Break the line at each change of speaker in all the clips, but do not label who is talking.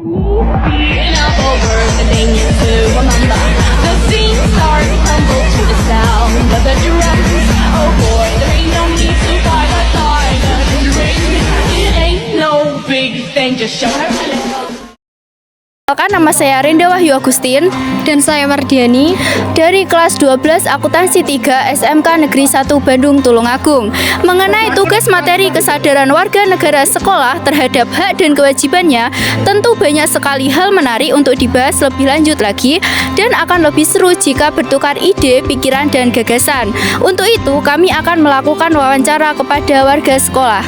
Beating up over the thing to remember. The scene starts to tumble to the sound of the drums. Oh boy, there ain't no need to fight a tiger in the ring. It ain't no big thing, just show her a little.
Perkenalkan, nama saya Rinda Wahyu Agustin
dan saya Mardiani
dari kelas 12 Akuntansi 3 SMK Negeri 1 Bandung Tulungagung. Mengenai tugas materi kesadaran warga negara sekolah terhadap hak dan kewajibannya, tentu banyak sekali hal menarik untuk dibahas lebih lanjut lagi dan akan lebih seru jika bertukar ide, pikiran, dan gagasan. Untuk itu, kami akan melakukan wawancara kepada warga sekolah.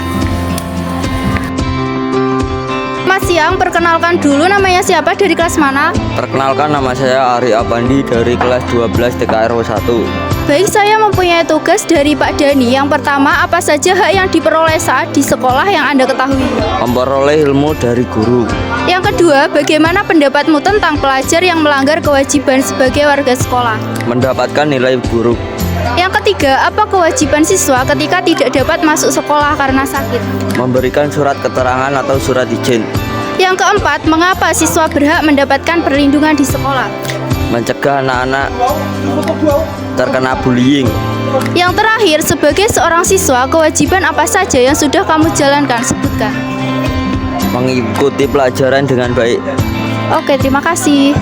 Mas Siang, perkenalkan dulu namanya siapa, dari kelas mana?
Perkenalkan, nama saya Ari Abandi dari kelas 12 TKRW 1.
Baik, saya mempunyai tugas dari Pak Dani. Yang pertama, apa saja hak yang diperoleh saat di sekolah yang Anda ketahui?
Memperoleh ilmu dari guru.
Yang kedua, bagaimana pendapatmu tentang pelajar yang melanggar kewajiban sebagai warga sekolah?
Mendapatkan nilai buruk.
Yang ketiga, apa kewajiban siswa ketika tidak dapat masuk sekolah karena sakit?
Memberikan surat keterangan atau surat izin.
Yang keempat, mengapa siswa berhak mendapatkan perlindungan di sekolah?
Mencegah anak-anak terkena bullying.
Yang terakhir, sebagai seorang siswa, kewajiban apa saja yang sudah kamu jalankan? Sebutkan.
Mengikuti pelajaran dengan baik.
Oke, terima kasih.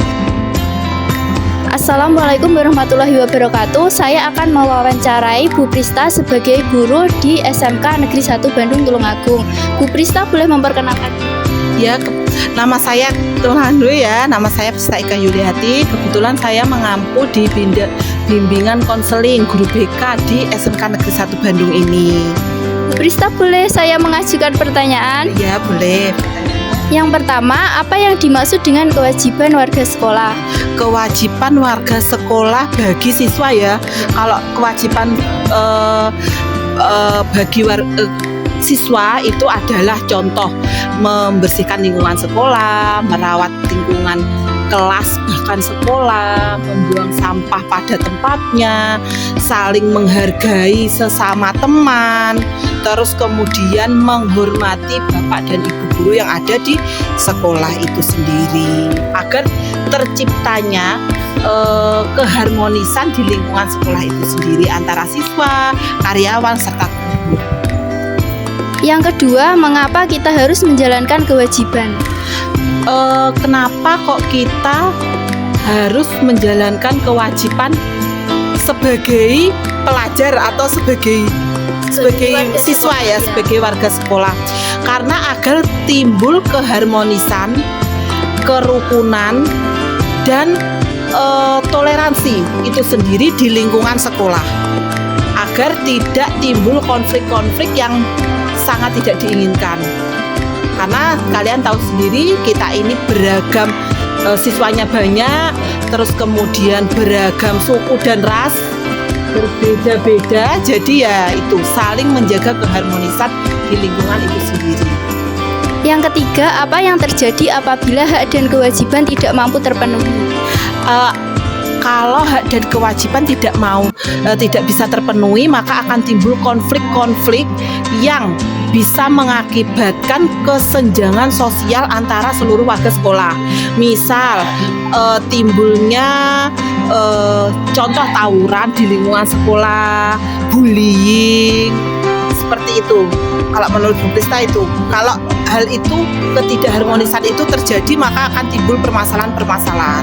Assalamualaikum warahmatullahi wabarakatuh. Saya akan mewawancarai Bu Prista sebagai guru di SMK Negeri 1 Bandung Tulungagung. Bu Prista boleh memperkenalkan?
Ya, nama saya Tuhan dulu ya. Nama saya Prista Ika Yuliati. Kebetulan saya mengampu di bimbingan konseling guru BK di SMK Negeri 1 Bandung ini.
Bu Prista, boleh saya mengajukan pertanyaan?
Ya, boleh.
Yang pertama, apa yang dimaksud dengan kewajiban warga sekolah?
Kewajiban warga sekolah bagi siswa ya. Kalau kewajiban bagi siswa itu adalah contoh membersihkan lingkungan sekolah, merawat lingkungan kelas bahkan sekolah, membuang sampah pada tempatnya, saling menghargai sesama teman, terus kemudian menghormati bapak dan ibu guru yang ada di sekolah itu sendiri, agar terciptanya keharmonisan di lingkungan sekolah itu sendiri antara siswa, karyawan, serta guru.
Yang kedua, mengapa kita harus menjalankan kewajiban?
Kenapa kok kita harus menjalankan kewajiban sebagai pelajar atau sebagai siswa ya, sebagai warga sekolah? Karena agar timbul keharmonisan, kerukunan, dan toleransi itu sendiri di lingkungan sekolah, agar tidak timbul konflik-konflik yang sangat tidak diinginkan. Karena kalian tahu sendiri, kita ini beragam, siswanya banyak, terus kemudian beragam suku dan ras, berbeda-beda. Jadi ya itu, saling menjaga keharmonisan di lingkungan itu sendiri.
Yang ketiga, apa yang terjadi apabila hak dan kewajiban tidak mampu terpenuhi?
Kalau hak dan kewajiban tidak bisa terpenuhi, maka akan timbul konflik-konflik yang bisa mengakibatkan kesenjangan sosial antara seluruh warga sekolah. Misal timbulnya contoh tawuran di lingkungan sekolah, bullying, seperti itu. Kalau menurut Bu Prista itu, kalau hal itu, ketidakharmonisan itu terjadi, maka akan timbul permasalahan-permasalahan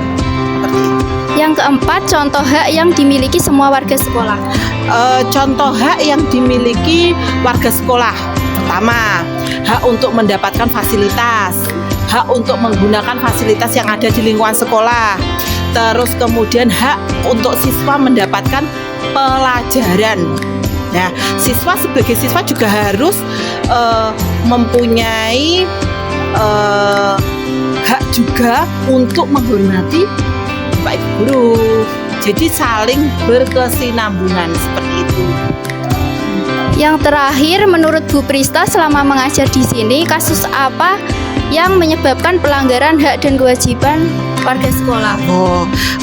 seperti itu.
Yang keempat, contoh hak yang dimiliki semua warga sekolah.
Contoh hak yang dimiliki warga sekolah: pertama, hak untuk mendapatkan fasilitas, hak untuk menggunakan fasilitas yang ada di lingkungan sekolah. Terus kemudian hak untuk siswa mendapatkan pelajaran. Nah, siswa sebagai siswa juga harus mempunyai hak juga untuk menghormati Pak Ibu guru. Jadi saling berkesinambungan seperti itu.
Yang terakhir, menurut Bu Prista, selama mengajar di sini, kasus apa yang menyebabkan pelanggaran hak dan kewajiban warga sekolah?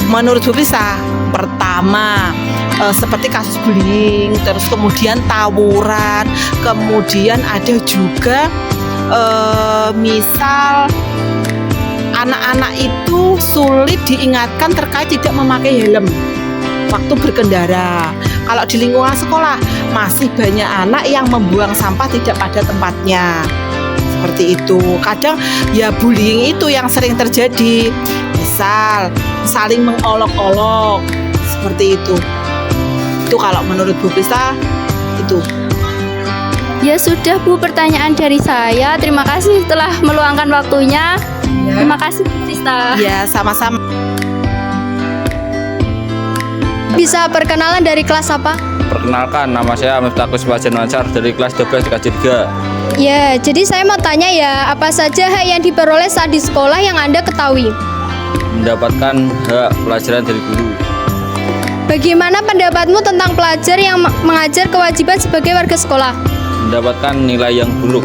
Menurut Bu Prista, pertama seperti kasus bullying, terus kemudian tawuran, kemudian ada juga misal anak-anak itu sulit diingatkan terkait tidak memakai helm waktu berkendara. Kalau di lingkungan sekolah masih banyak anak yang membuang sampah tidak pada tempatnya. Seperti itu. Kadang ya bullying itu yang sering terjadi. Misal saling mengolok-olok. Seperti itu. Itu kalau menurut Bu Prista itu.
Ya sudah Bu, pertanyaan dari saya. Terima kasih telah meluangkan waktunya. Terima kasih Bu Prista.
Ya, sama-sama.
Bisa perkenalan dari kelas apa?
Perkenalkan, nama saya Miftahus Fajanwansar dari kelas 12 TKJ 3.
Ya, jadi saya mau tanya ya, apa saja hak yang diperoleh saat di sekolah yang Anda ketahui?
Mendapatkan hak pelajaran dari guru.
Bagaimana pendapatmu tentang pelajar yang mengajar kewajiban sebagai warga sekolah?
Mendapatkan nilai yang buruk.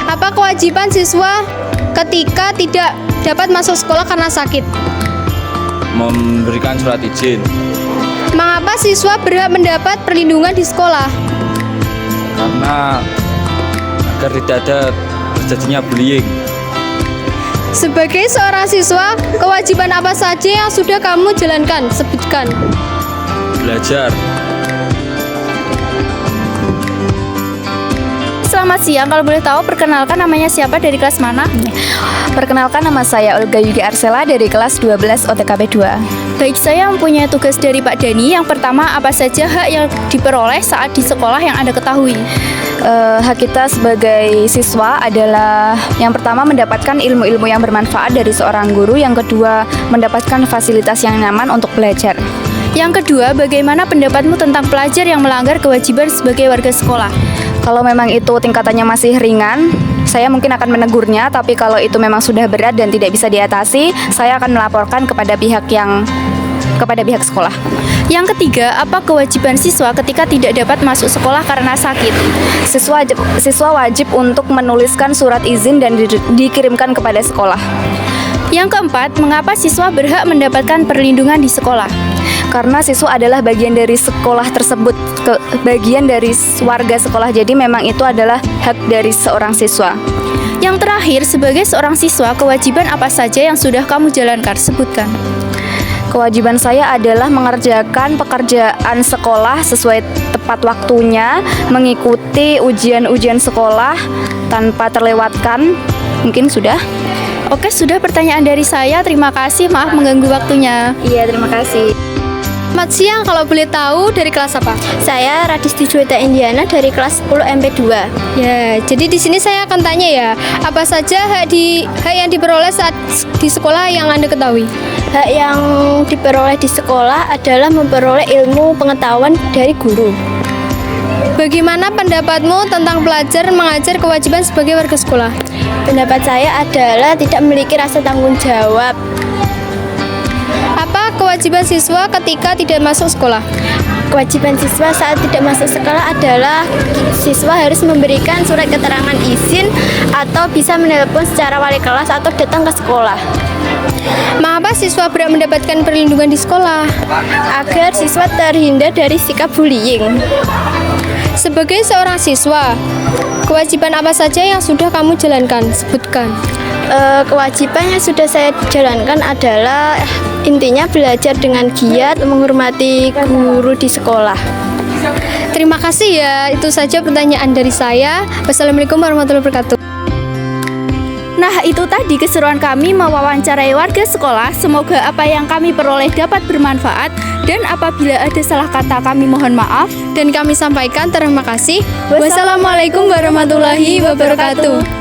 Apa kewajiban siswa ketika tidak dapat masuk sekolah karena sakit?
Memberikan surat izin.
Mengapa siswa berhak mendapat perlindungan di sekolah?
Karena agar tidak ada terjadinya bullying.
Sebagai seorang siswa, kewajiban apa saja yang sudah kamu jalankan? Sebutkan.
Belajar.
Selamat siang, kalau boleh tahu perkenalkan namanya siapa, dari kelas mana?
Perkenalkan, nama saya Olga Yugi Arsela dari kelas 12 OTKP 2.
Baik, saya mempunyai tugas dari Pak Dani. Yang pertama, apa saja hak yang diperoleh saat di sekolah yang Anda ketahui?
Hak kita sebagai siswa adalah yang pertama mendapatkan ilmu-ilmu yang bermanfaat dari seorang guru, yang kedua mendapatkan fasilitas yang nyaman untuk belajar.
Yang kedua, bagaimana pendapatmu tentang pelajar yang melanggar kewajiban sebagai warga sekolah?
Kalau memang itu tingkatannya masih ringan, saya mungkin akan menegurnya, tapi kalau itu memang sudah berat dan tidak bisa diatasi, saya akan melaporkan kepada pihak sekolah.
Yang ketiga, apa kewajiban siswa ketika tidak dapat masuk sekolah karena sakit?
Siswa wajib untuk menuliskan surat izin dan dikirimkan kepada sekolah.
Yang keempat, mengapa siswa berhak mendapatkan perlindungan di sekolah?
Karena siswa adalah bagian dari sekolah tersebut, bagian dari warga sekolah, jadi memang itu adalah hak dari seorang siswa.
Yang terakhir, sebagai seorang siswa, kewajiban apa saja yang sudah kamu jalankan? Sebutkan.
Kewajiban saya adalah mengerjakan pekerjaan sekolah sesuai tepat waktunya, mengikuti ujian-ujian sekolah tanpa terlewatkan. Mungkin sudah.
Oke, sudah pertanyaan dari saya. Terima kasih, maaf mengganggu waktunya.
Iya, terima kasih.
Selamat siang, kalau boleh tahu dari kelas apa?
Saya Radisti Juwita Indiana dari kelas 10 MP2.
Ya, jadi di sini saya akan tanya ya, apa saja hak yang diperoleh saat di sekolah yang Anda ketahui?
Hak yang diperoleh di sekolah adalah memperoleh ilmu pengetahuan dari guru.
Bagaimana pendapatmu tentang pelajar mengajar kewajiban sebagai warga sekolah?
Pendapat saya adalah tidak memiliki rasa tanggung jawab.
Apa kewajiban siswa ketika tidak masuk sekolah?
Kewajiban siswa saat tidak masuk sekolah adalah siswa harus memberikan surat keterangan izin atau bisa menelpon secara wali kelas atau datang ke sekolah.
Mengapa siswa berhak mendapatkan perlindungan di sekolah?
Agar siswa terhindar dari sikap bullying.
Sebagai seorang siswa, kewajiban apa saja yang sudah kamu jalankan? Sebutkan.
Kewajiban yang sudah saya jalankan adalah intinya belajar dengan giat, menghormati guru di sekolah.
Terima kasih ya, itu saja pertanyaan dari saya. Wassalamualaikum warahmatullahi wabarakatuh. Nah, itu tadi keseruan kami mewawancarai warga sekolah. Semoga apa yang kami peroleh dapat bermanfaat, dan apabila ada salah kata kami mohon maaf, dan kami sampaikan terima kasih. Wassalamualaikum warahmatullahi wabarakatuh.